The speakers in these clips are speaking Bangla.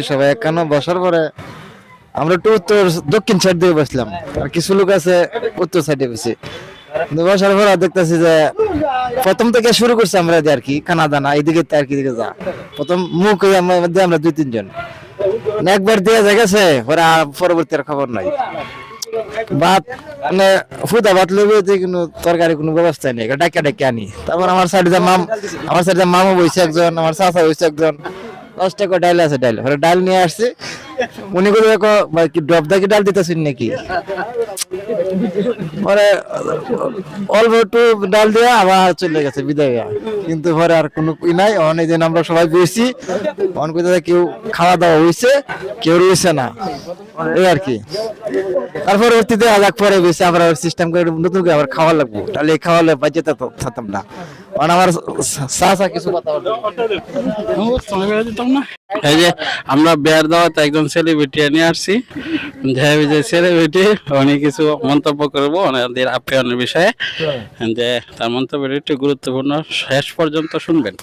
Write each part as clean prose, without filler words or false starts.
সবাই একান্ন বসার পরে আমরা একটু উত্তর দক্ষিণ সাইড দিয়ে বসলাম, আর কিছু লোক আছে উত্তর সাইডে বসে। কিন্তু বসার পর দেখতেছি যে প্রথম থেকে শুরু করছি আমরা আর কি কানা দানা এইদিকে আর কি দিকে যা প্রথম মুখ মধ্যে আমরা 2-3 জন একবার দিয়ে গেছে, পরে পরবর্তী আর খবর নাই। ভাত মানে ফুদা ভাত লেগে কিন্তু তরকারি কোনো ব্যবস্থা নেই, ডাক্কা ডাক্কা আনি। তারপর আমার সাইডে মামা বইছে একজন, আমার চাচা বইছে একজন, 10 টাকা ডাল আছে, ডাল নিয়ে আসছে। উনি করে কি ডব দাকি ডাল দিতেছেন নাকি, পরে অল্প একটু ডাল দিয়ে আবার চলে গেছে বিদায়। কিন্তু পরে আর কোনো নাই, অনেক দিন আমরা সবাই বেশি অনেক কেউ খাওয়া দাওয়া হয়েছে, কেউ রয়েছে না, এই আর কি। তারপরে অতীতে আলাদা পরে বেশি আমরা সিস্টেম করে নতুন করে আবার খাওয়া লাগবো, তাহলে এই খাওয়ালে বাঁচে থাকতাম না। কারণ আমার চাচা কিছু কথা এই যে আমরা বের দাওয়াতে একজন সেলিব্রিটি নিয়ে আসছি, যে সেলিব্রিটি উনি কিছু মন্তব্য করবো ওনাদের আপ্যায়নের বিষয়ে, যে তার মন্তব্যটা একটু গুরুত্বপূর্ণ, শেষ পর্যন্ত শুনবেন।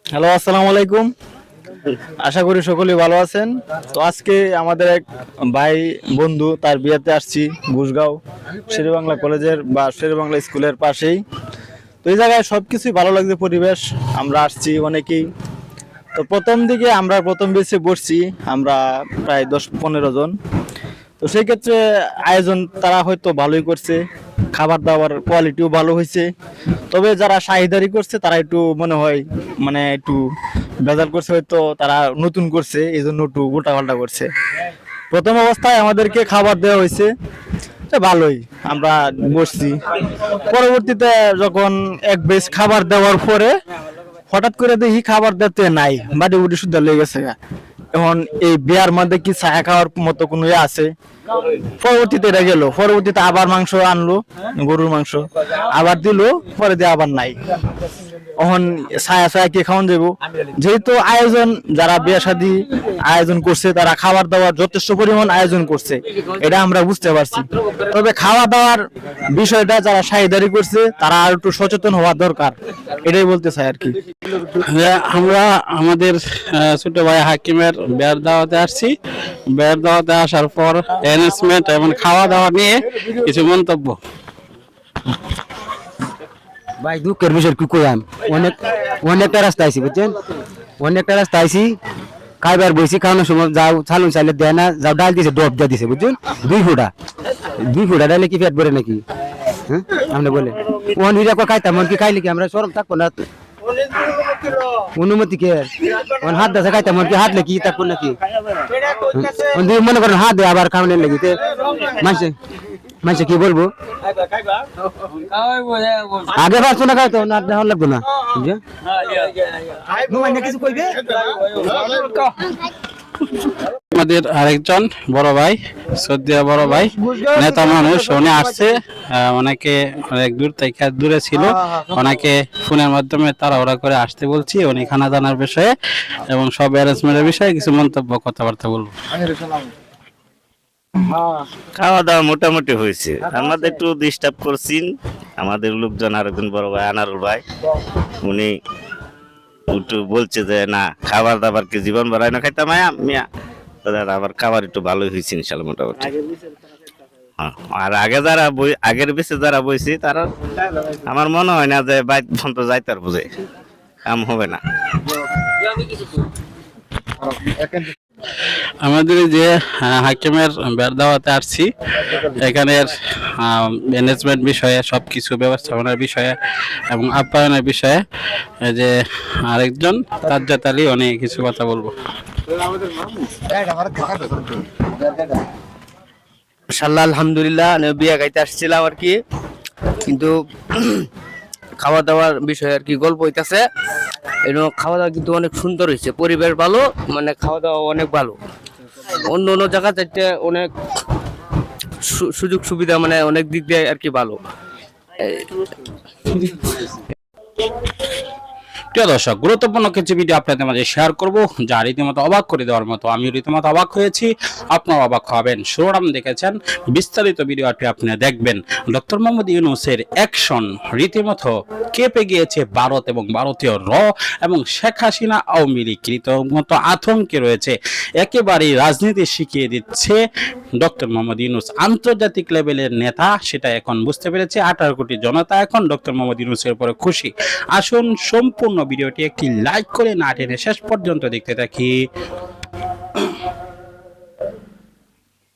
হ্যালো, আসসালামু আলাইকুম। আশা করি সকলেই ভালো আছেন। তো আজকে আমাদের এক ভাই বন্ধু তার বিয়েতে আসছি ঘুষগাঁও শেরেবাংলা কলেজের বা শেরেবাংলা স্কুলের পাশেই। তো এই জায়গায় সবকিছুই ভালো লাগছে, পরিবেশ। আমরা আসছি অনেকেই। তো প্রথম দিকে আমরা প্রথম বেসে বসছি আমরা প্রায় 10-15 জন। তো সেই ক্ষেত্রে আয়োজন তারা হয়তো ভালোই করছে, খাবার দাবার কোয়ালিটিও ভালো হয়েছে। তবে যারা শাহিদারি করছে তারা একটু মনে হয় মানে একটু ভেজাল করছে, হয়তো তারা নতুন করছে এই জন্য একটু উল্টাপাল্টা করছে। প্রথম অবস্থায় আমাদেরকে খাবার দেওয়া হয়েছে, ভালোই আমরা বসছি। পরবর্তীতে যখন এক বেশ খাবার দেওয়ার পরে হঠাৎ করে দেখি খাবার দিতে নাই, বাড়ি উঠে শুদ্ধ লেগে গেছে। এখন এই বিয়ার মধ্যে কি ছায়া খাওয়ার মতো কোনো ইয়ে আছে? পরবর্তীতে এটা গেল, পরবর্তীতে আবার মাংস আনলো, গরুর মাংস আবার দিল, পরে দিয়ে আবার নাই। এখন ছায়া ছায়া কি খাওয়ান যাবো? যেহেতু আয়োজন, যারা বিয়ে শাদী আয়োজন করছে তারা খাবার দাবার যথেষ্ট পরিমাণ আয়োজন করছে, এটা আমরা বুঝতে পারছি। তবে খাওয়া দাওয়ার বিষয়টা যারা শাহিদারি করছে তারা আর একটু সচেতন হওয়া দরকার, এটাই বলতে চাই আর কি। আমরা আমাদের ছোট ভাই হাকিমের বের দাওয়াতে আসছি। বের দাওয়াতে আসার পর অ্যারেঞ্জমেন্ট এবং খাওয়া দাওয়া নিয়ে কিছু মন্তব্য। ভাই দুঃখের বিষয় কি কইলাম, অনেকটা রাস্তা আইছি বুঝছেন, অনেকটা রাস্তা আইছি। খাইবার বইছি, খাওয়ানোর সময় যাও চালুন চাইলে দেয় না, যাও ডাল দিছে, ডব দিয়ে দিছে বুঝছেন, 2 ফুটা ডালে কি পেট ভরে নাকি? হ্যাঁ আমরা বলে ওন হিরা খাইতাম, কি খাইলে কি আমরা সরম থাকবো না? অনুমতি কে ওন হাত দাসে খাইতাম, কি হাতলে কি থাকবো নাকি? মনে করেন হাত দেয় আবার খাওয়ানোর লাগিতে মানুষে কি বলবো? আগে পারছো না খাইতো না, দেওয়া লাগবো না। কিছু কইবে আমাদের আরেকজন বড় ভাই, শ্রদ্ধেয় বড় ভাই, নেতা মানুষ, উনি আসছে। অনেকে অনেক দূর থেকে দূরে ছিল, ওনাকে ফোনের মাধ্যমে তাড়াহুড়া করে আসতে বলছি। উনি খানা দানার বিষয়ে এবং সব অ্যারেঞ্জমেন্টের বিষয়ে কিছু মন্তব্য কথাবার্তা বলবো। খাওয়া দাওয়া মোটামুটি হয়েছে, আমাদের একটু ডিস্টার্ব করছেন আমাদের লোকজন। আরেকজন বড় ভাই আনারুল ভাই, উনি একটু বলছে যে না খাবার দাবার কি জীবন বাড়ায় না খাইতাম মিয়া, আবার খাবার একটু ভালোই হয়েছে ইনশাল্লাহ মোটামুটি। আর আগে যারা আগের বেশি যারা বইছি তারা আমার মনে হয় না যে বাইক পর্যন্ত যাইতার বুঝে কাম হবে না। আমাদের যে হাকিমের বের দাওয়াতে আসছি, এখানের ম্যানেজমেন্ট বিষয়ে, সবকিছু ব্যবস্থাপনার বিষয়ে এবং আপ্যায়নের বিষয়ে যে আরেকজন তাজ্জাত আলী, উনি কিছু কথা বলবো। মাশাআল্লাহ, আলহামদুলিল্লাহ। আমি বিয়ে গাইতে আসছিলাম আর কি, কিন্তু খাওয়া দাওয়ার বিষয়ে আর কি গল্প হইতাছে। এবং খাওয়া দাওয়া কিন্তু অনেক সুন্দর হয়েছে, পরিবেশ ভালো, মানে খাওয়া দাওয়া অনেক ভালো। অন্য অন্য জায়গা থেকে অনেক সুযোগ সুবিধা, মানে অনেক দিক দিয়ে আর কি ভালো। প্রিয় দর্শক, গুরুত্বপূর্ণ কিছু ভিডিও আপনাদের মাঝে শেয়ার করব যা রীতিমতো অবাক করে দেওয়ার মতো। আমি রীতিমতো অবাক হয়েছি, আপনারা অবাক হবেন। শিরোনাম দেখেছেন, বিস্তারিত ভিডিওটি আপনি দেখবেন। ডক্টর মোহাম্মদ ইউনূসের অ্যাকশন রীতিমতো কেঁপে গিয়েছে ভারত এবং ভারতীয় এবং শেখ হাসিনা আওয়ামী লীগ রীতিমতো আতঙ্কে রয়েছে। একেবারেই রাজনীতি শিখিয়ে দিচ্ছে ডক্টর মোহাম্মদ ইউনূস, আন্তর্জাতিক লেভেলের নেতা, সেটা এখন বুঝতে পেরেছে 18 কোটি জনতা এখন ডক্টর মোহাম্মদ ইউনূসের উপরে খুশি। আসুন সম্পূর্ণ ভিডিওটি একটি লাইক করে না টেনে শেষ পর্যন্ত দেখতে থাকি।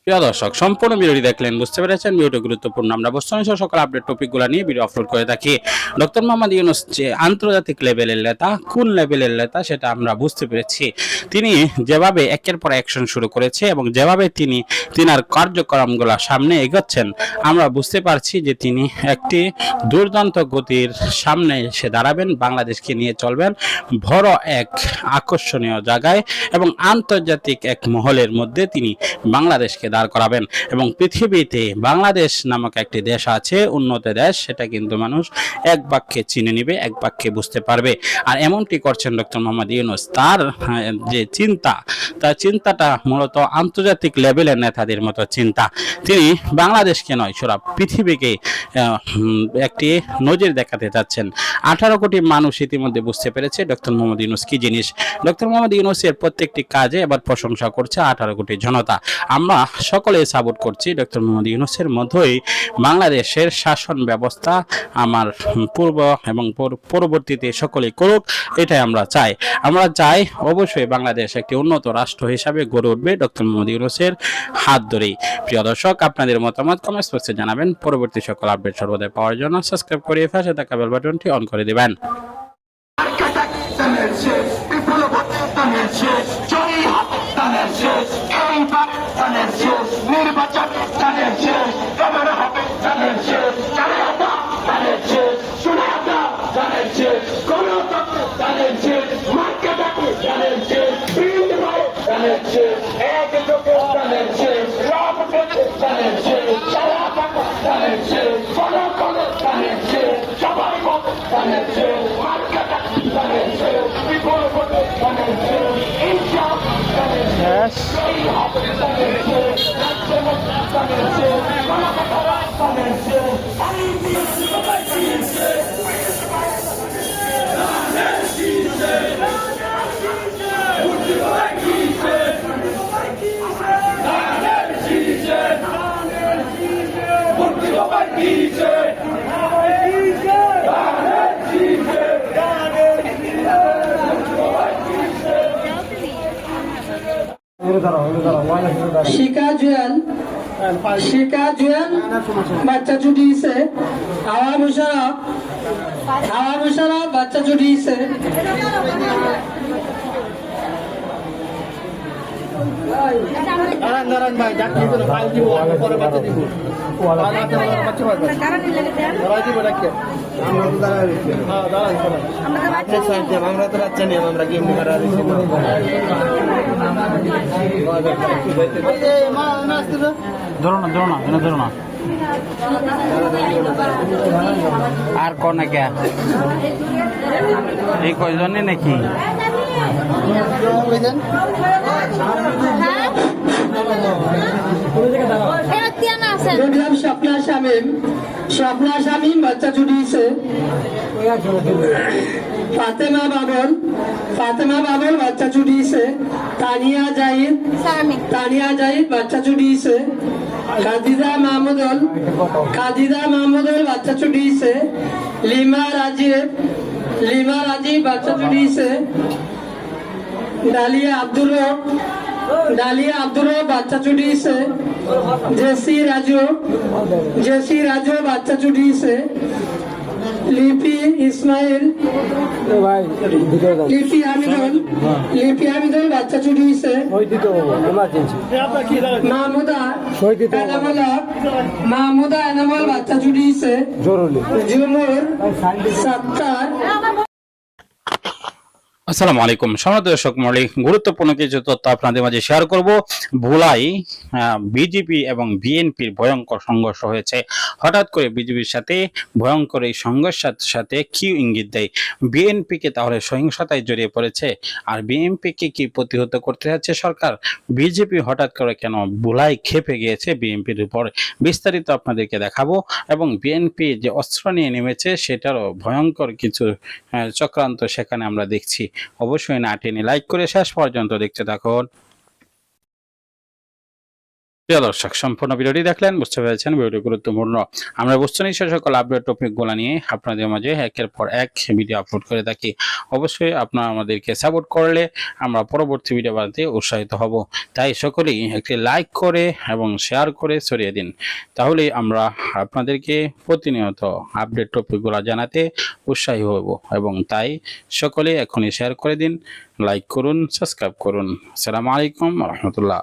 প্রিয় দর্শক, সম্পূর্ণ ভিডিওটি দেখলেন, বুঝতে পেরেছেন ভিডিওটি গুরুত্বপূর্ণ। আমরা বর্তমানে সকল আপডেট টপিকগুলো নিয়ে ভিডিও আপলোড করে থাকি। ডক্টর মোহাম্মদ ইউনূস যে আন্তর্জাতিক লেভেলের নেতা, কোন লেভেলের নেতা সেটা আমরা বুঝতে পেরেছি। তিনি যেভাবে একের পর অ্যাকশন শুরু করেছে এবং যেভাবে তিনি তিনার কার্যক্রমগুলো সামনে এগোচ্ছেন, আমরা বুঝতে পারছি যে তিনি একটি দুর্দান্ত গতির সামনে এসে দাঁড়াবেন, বাংলাদেশকে নিয়ে চলবেন বড় এক আকর্ষণীয় জায়গায় এবং আন্তর্জাতিক এক মহলের মধ্যে তিনি বাংলাদেশকে দাঁড় করাবেন। এবং পৃথিবীতে বাংলাদেশ নামক একটি দেশ আছে, উন্নত দেশ, সেটা কিন্তু মানুষ এক বাক্যে চিনে নিবে, এক বাক্যে বুঝতে পারবে। আর এমনটি করছেন ডক্টর মোহাম্মদ ইউনূস। তার যে চিন্তা, তার চিন্তাটা মূলত আন্তর্জাতিক লেভেলের নেতাদের মতো চিন্তা। তিনি বাংলাদেশকে নয়, সারা পৃথিবীকে একটি নজির দেখাতে চাচ্ছেন। 18 কোটি মানুষ ইতিমধ্যে বুঝতে পেরেছে ডক্টর মোহাম্মদ ইউনূস কি জিনিস। ডক্টর মোহাম্মদ ইউনূসের প্রত্যেকটি কাজে এবার প্রশংসা করছে 18 কোটি জনতা। আমরা সকলে সাপোর্ট করছি ডক্টর মোহাম্মদ ইউনূসের মধ্যেই বাংলাদেশের শাসন ব্যবস্থা আমার পূর্ব এবং পরবর্তীতে সকলেই করুক, এটাই আমরা চাই। আমরা চাই অবশ্যই বাংলাদেশ একটি উন্নত রাষ্ট্র হিসাবে গড়ে উঠবে ডক্টর মোহাম্মদ ইউনূসের হাত ধরেই। প্রিয় দর্শক, আপনাদের মতামত কমেন্ট বক্সে জানাবেন। পরবর্তী সকল আপডেট সর্বদাই পাওয়ার জন্য সাবস্ক্রাইব করে পাশে থাকা বেল বাটনটি অন করে দিবেন। শিকা জুয়েল বাচ্চা ছুটিয়েছে। হাওয়া মুশারফ বাচ্চা ছুটিয়েছে। আমরা তো বাচ্চা নিয়ে আমরা গেম করা ধরো না আর কোন কে এই কয়জনে নাকি স্বপ্না শামীম বাচ্চা ছুটিয়েছে। ফাতেমা বাবল বাচ্চা ছুটিয়েছে। তানিয়া জাহিদ বাচ্চা ছুটিয়েছে। কাদিদা মাহমুদল বাচ্চা ছুটিয়েছে। লিমা রাজীব বাচ্চা ছুটিয়েছে। ডালিয়া আব্দুর রব বাচ্চা ছুটিয়েছে। জেসি রাজু বাচ্চা ছুটিয়েছে। লিপি ইসমাইল লিপি হামিদুল বাচ্চা ছুটিয়েছে। মাহমুদা এনামল বাচ্চা ছুটিয়েছে। ঝুমুর সত্তার আসসালামু আলাইকুম সম্মানিত দর্শক মণ্ডলী, গুরুত্বপূর্ণ কিছু তথ্য আপনাদের মাঝে শেয়ার করব। ভোলাই বিজেপি এবং বিএনপির ভয়ঙ্কর সংঘর্ষ হয়েছে। হঠাৎ করে বিজেপির সাথে ভয়ঙ্কর এই সংঘর্ষের সাথে কি ইঙ্গিত দেয়? বিএনপিকে তাহলে সহিংসতায় জড়িয়ে পড়েছে, আর বিএনপিকে কি প্রতিহত করতে যাচ্ছে সরকার? বিজেপি হঠাৎ করে কেন ভোলাই খেপে গিয়েছে বিএনপির উপর? বিস্তারিত আপনাদেরকে দেখাবো, এবং বিএনপি যে অস্ত্র নিয়ে নেমেছে সেটারও ভয়ঙ্কর কিছু চক্রান্ত সেখানে আমরা দেখছি। অবশ্যই না টেনে লাইক করে শেষ পর্যন্ত দেখতে থাকুন। প্রিয় দর্শক, সম্পূর্ণ ভিডিওটি দেখলেন, বুঝতে পেরেছেন ভিডিওটি গুরুত্বপূর্ণ। আমরা বুঝতে নিই সে সকল আপডেট টপিকগুলো নিয়ে আপনাদের মাঝে একের পর এক ভিডিও আপলোড করে থাকি। অবশ্যই আপনারা আমাদেরকে সাপোর্ট করলে আমরা পরবর্তী ভিডিও বানাতে উৎসাহিত হব। তাই সকলেই একটি লাইক করে এবং শেয়ার করে ছড়িয়ে দিন, তাহলে আমরা আপনাদেরকে প্রতিনিয়ত আপডেট টপিকগুলো জানাতে উৎসাহী হব। এবং তাই সকলেই এখনই শেয়ার করে দিন, লাইক করুন, সাবস্ক্রাইব করুন। আসসালামু আলাইকুম রহমতুল্লাহ।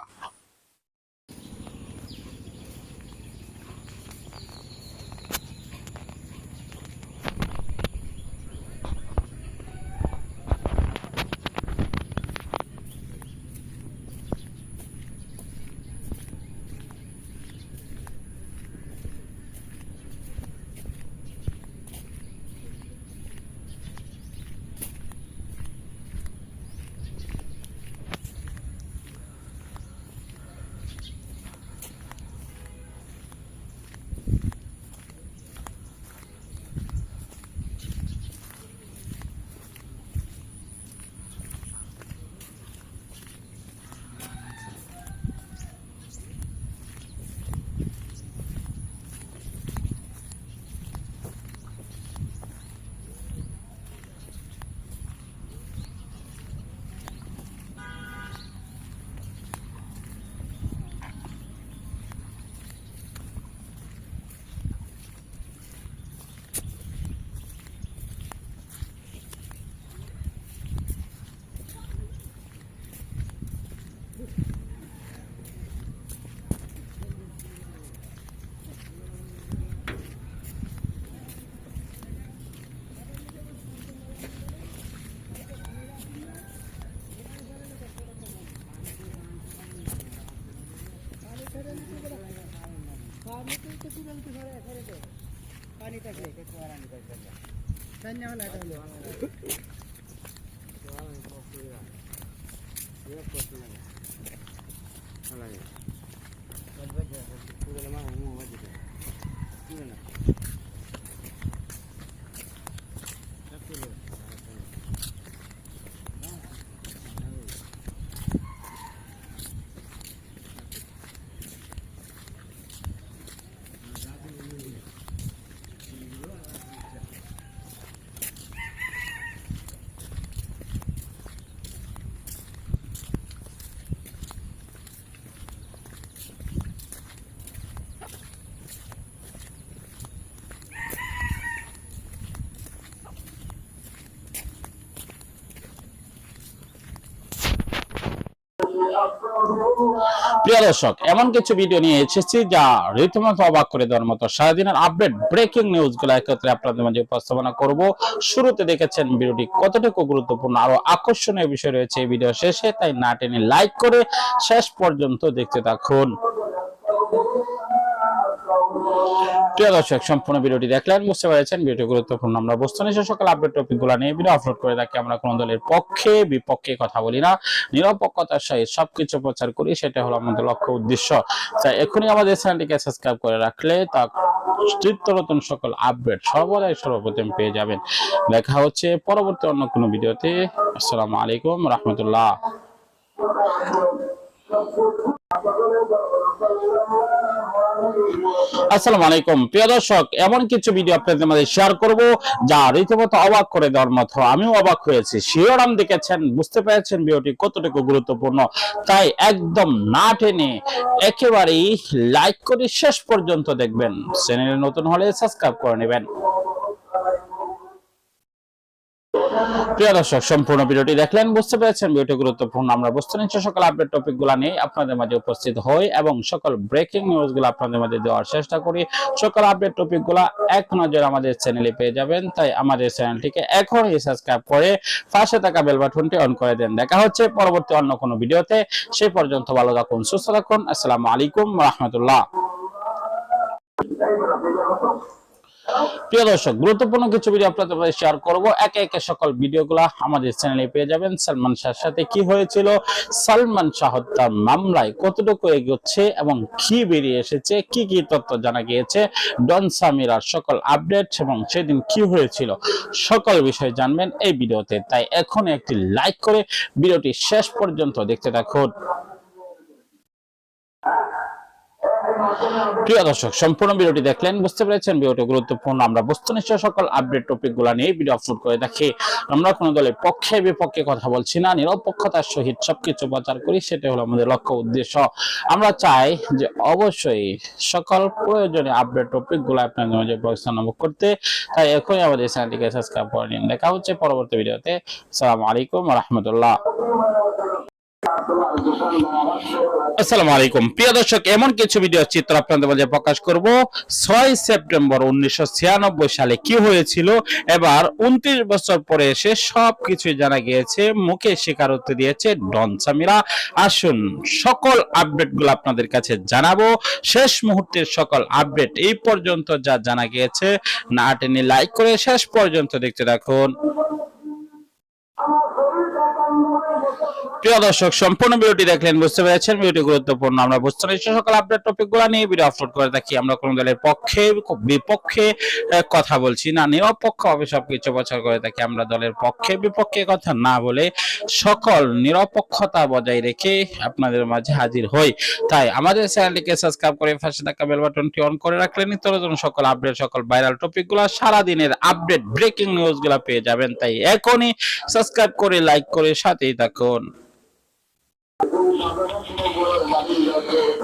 প্রিয় দর্শক, এমন কিছু ভিডিও নিয়ে এসেছি যা রীতিমতো অবাক করে দেওয়ার মতো। সারাদিনের আপডেট ব্রেকিং নিউজ গুলো একত্রে আপনাদের মাঝে উপস্থাপনা করব। শুরুতে দেখেছেন ভিডিওটি কতটুকু গুরুত্বপূর্ণ, আরো আকর্ষণীয় বিষয় রয়েছে এই ভিডিও শেষে, তাই না টেনে লাইক করে শেষ পর্যন্ত দেখতে থাকুন। প্রিয় দর্শক, সম্পূর্ণ ভিডিওটি দেখলেন, বুঝতে পেরেছেন ভিডিও গুরুত্বপূর্ণ। আমরা বস্তুনিষ্ঠ সকল আপডেট টপিকগুলো নিয়ে ভিডিও আপলোড করে থাকি। আমরা কোনো দলের পক্ষে বিপক্ষে কথা বলি না, নিরপেক্ষতার সহিত সবকিছু প্রচার করি, সেটা হলো আমাদের লক্ষ্য উদ্দেশ্য। তাই এখনই আমাদের চ্যানেলটিকে সাবস্ক্রাইব করে রাখলে তা নিত্য নতুন সকল আপডেট সর্বদাই সর্বপ্রথম পেয়ে যাবেন। দেখা হচ্ছে পরবর্তী অন্য কোনো ভিডিওতে। আসসালামু আলাইকুম রহমতুল্লাহ। আসসালামু আলাইকুম প্রিয় দর্শক, এমন কিছু ভিডিও আপনাদের মাঝে শেয়ার করব যা রীতিমতো অবাক করে দেওয়ার মতো। আমিও অবাক হয়েছি, শিরোনাম দেখেছেন, বুঝতে পেরেছেন ভিডিওটি কতটুকু গুরুত্বপূর্ণ। তাই একদম না টেনে একেবারেই লাইক করে শেষ পর্যন্ত দেখবেন। চ্যানেলে নতুন হলে সাবস্ক্রাইব করে নেবেন। প্রিয় দর্শক, সম্পূর্ণ ভিডিওটি দেখলেন, বুঝতে পেরেছেন ভিডিওটি গুরুত্বপূর্ণ। আমরা বুঝতে সকল আপডেট টপিকগুলো নিয়ে আপনাদের মাঝে উপস্থিত হই এবং সকল ব্রেকিং নিউজগুলো আপনাদের মাঝে দেওয়ার চেষ্টা করি। সকল আপডেট টপিকগুলো এক নজরে আমাদের চ্যানেলে পেয়ে যাবেন, তাই আমাদের চ্যানেলটিকে এখনই সাবস্ক্রাইব করে পাশে থাকা বেল বাটনটি অন করে দেন। দেখা হচ্ছে পরবর্তী অন্য কোনো ভিডিওতে। সেই পর্যন্ত ভালো থাকুন, সুস্থ থাকুন। আসসালামু আলাইকুম ওয়া রাহমাতুল্লাহ। প্রিয় দর্শক, গুরুত্বপূর্ণ কিছু ভিডিও আপনাদের সাথে শেয়ার করব। একে একে সকল ভিডিওগুলো আমাদের চ্যানেলে পেয়ে যাবেন। সালমান শাহর সাথে কি হয়েছিল, সালমান শাহ হত্যার মামলায় কতটুকু এগোচ্ছে এবং কি বেরিয়ে এসেছে, কি কি তথ্য জানা গিয়েছে, ডন সামিরার সকল আপডেট এবং সেদিন কি হয়েছিল, সকল বিষয় জানবেন এই ভিডিওতে। তাই এখন একটি লাইক করে ভিডিওটি শেষ পর্যন্ত দেখতে থাকুন। প্রিয় দর্শক, সম্পূর্ণ ভিডিওটি দেখলেন, বুঝতে পেরেছেন ভিডিওটি গুরুত্বপূর্ণ। আমরা বস্তুনিষ্ঠ সকল আপডেট টপিকগুলো নিয়ে ভিডিও আপলোড করে থাকি। আমরা কোনো দলের পক্ষে বিপক্ষে কথা বলছি না, নিরপেক্ষতার সহিত সবকিছু প্রচার করি, সেটা হলো আমাদের লক্ষ্য উদ্দেশ্য। আমরা চাই যে অবশ্যই সকল প্রয়োজনীয় আপডেট টপিকগুলো আপনাদের মাঝে উপস্থাপন করতে। তাই এখনই আমাদের চ্যানেলটিকে সাবস্ক্রাইব করে নিন। দেখা হচ্ছে পরবর্তী ভিডিওতে। আসসালামু আলাইকুম ওয়া রাহমাতুল্লাহ। আসসালামু আলাইকুম প্রিয় দর্শক, এমন কিছু ভিডিও চিত্র আপনাদের মাঝে প্রকাশ করব। 6 সেপ্টেম্বর 1996 সালে কি হয়েছিল, এবার 29 বছর পরে এসে সবকিছু জানা গিয়েছে, মুখে স্বীকারোক্তি দিয়েছে ডন সামিরা। আসুন সকল আপডেটগুলো আপনাদের কাছে জানাবো। শেষ মুহূর্তের সকল আপডেট এই পর্যন্ত যা জানা গিয়েছে, না টেনে লাইক করে শেষ পর্যন্ত দেখতে থাকুন। প্রিয় দর্শক, সম্পূর্ণ ভিডিওটি দেখলেন, বুঝতে পেরেছেন ভিডিওটি গুরুত্বপূর্ণ। আমরা বুঝতে পেরেছি সকল আপডেট টপিকগুলো নিয়ে ভিডিও আপলোড করে থাকি। আমরা কোন দলের পক্ষে বিপক্ষে কথা বলছি না, নিরপেক্ষভাবে সবকিছু প্রচার করে থাকি। আমরা দলের পক্ষে বিপক্ষে কথা না বলে সকল নিরপেক্ষতা বজায় রেখে আপনাদের মাঝে হাজির হই। তাই আমাদের চ্যানেলটিকে সাবস্ক্রাইব করে পাশে থাকা বেল বাটনটি অন করে রাখলে নিত্য নতুন সকল আপডেট, সকল ভাইরাল টপিকগুলো, সারা দিনের আপডেট ব্রেকিং নিউজগুলো পেয়ে যাবেন। তাই এখনই সাবস্ক্রাইব করে লাইক করে সাথেই থাকুন।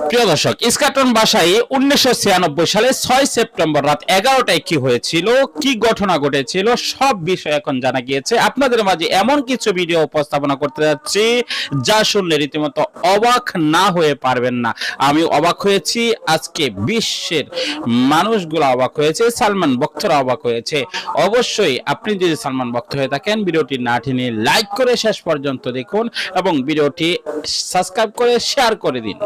প্রিয় দর্শক, ইস্কাটন বাসায় 1996 সালে 6 সেপ্টেম্বর রাত 11টায় কি হয়েছিল, কি ঘটনা ঘটেছিল, সব বিষয় এখন জানা গিয়েছে। আপনাদের মাঝে এমন কিছু ভিডিও উপস্থাপনা করতে যাচ্ছি যা শুনলে রীতিমতো অবাক না হয়ে পারবেন না। আমি অবাক হয়েছি, আজকে বিশ্বের মানুষগুলো অবাক হয়েছে, সালমান ভক্তরা অবাক হয়েছে। অবশ্যই আপনি যদি সালমান ভক্ত হয়ে থাকেন, ভিডিওটি না টেনে লাইক করে শেষ পর্যন্ত দেখুন এবং ভিডিওটি সাবস্ক্রাইব করে শেয়ার করে দিন।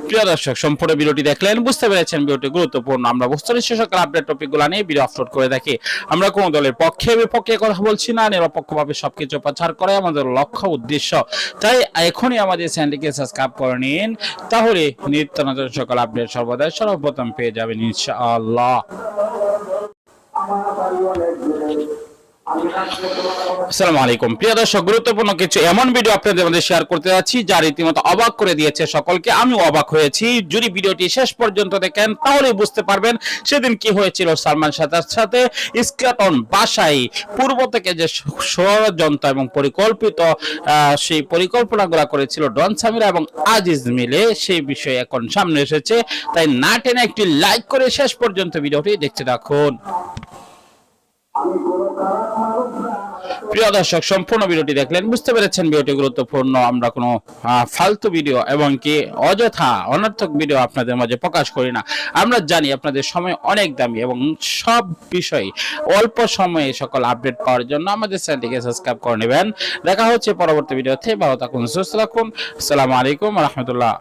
প্রিয় দর্শক, সম্পূর্ণ ভিডিওটি দেখলেন, বুঝতে পেরেছেন ভিডিওটি গুরুত্বপূর্ণ। আমরা বস্তুনিষ্ঠ সকল আপডেট টপিকগুলো নিয়ে ভিডিও আপলোড করে থাকি। আমরা কোন দলের পক্ষে বিপক্ষে কথা বলছি না, নিরপেক্ষভাবে সবকিছু প্রচার করে আমাদের লক্ষ্য উদ্দেশ্য। তাই এখনই আমাদের চ্যানেলটিকে সাবস্ক্রাইব করে নিন, তাহলে নিত্য নতুন সকল আপডেট সর্বদা সর্বপ্রথম পেয়ে যাবেন ইনশাআল্লাহ। আসসালামু আলাইকুম প্রিয় দর্শক, গুরুত্বপূর্ণ কিছু এমন ভিডিও আপনাদের মধ্যে শেয়ার করতে যাচ্ছি যা রীতিমতো অবাক করে দিয়েছে সকলকে। আমি অবাক হয়েছি। যদি ভিডিওটি শেষ পর্যন্ত দেখেন তাহলে বুঝতে পারবেন সেদিন কি হয়েছিল সালমান শাহর সাথে। ইস্কাটন বাসায় পূর্ব থেকে যে ষড়যন্ত্র এবং পরিকল্পিত সেই পরিকল্পনাগুলো করেছিল ডন সামিরা এবং আজিজ মিলে, সেই বিষয়ে এখন সামনে এসেছে। তাই না টেনে একটি লাইক করে শেষ পর্যন্ত ভিডিওটি দেখতে থাকুন। প্রিয় দর্শক, সম্পূর্ণ ভিডিওটি দেখলেন, বুঝতে পেরেছেন ভিডিওটি গুরুত্বপূর্ণ। আমরা কোনো ফালতু ভিডিও এবং কি অযথা অনর্থক ভিডিও আপনাদের মাঝে প্রকাশ করি না। আমরা জানি আপনাদের সময় অনেক দামি এবং সব বিষয় অল্প সময়ে সকল আপডেট পাওয়ার জন্য আমাদের চ্যানেলটিকে সাবস্ক্রাইব করে নেবেন। দেখা হচ্ছে পরবর্তী ভিডিওতে। ভালো থাকুন, সুস্থ থাকুন। আসসালামু আলাইকুম ওয়া রাহমাতুল্লাহ।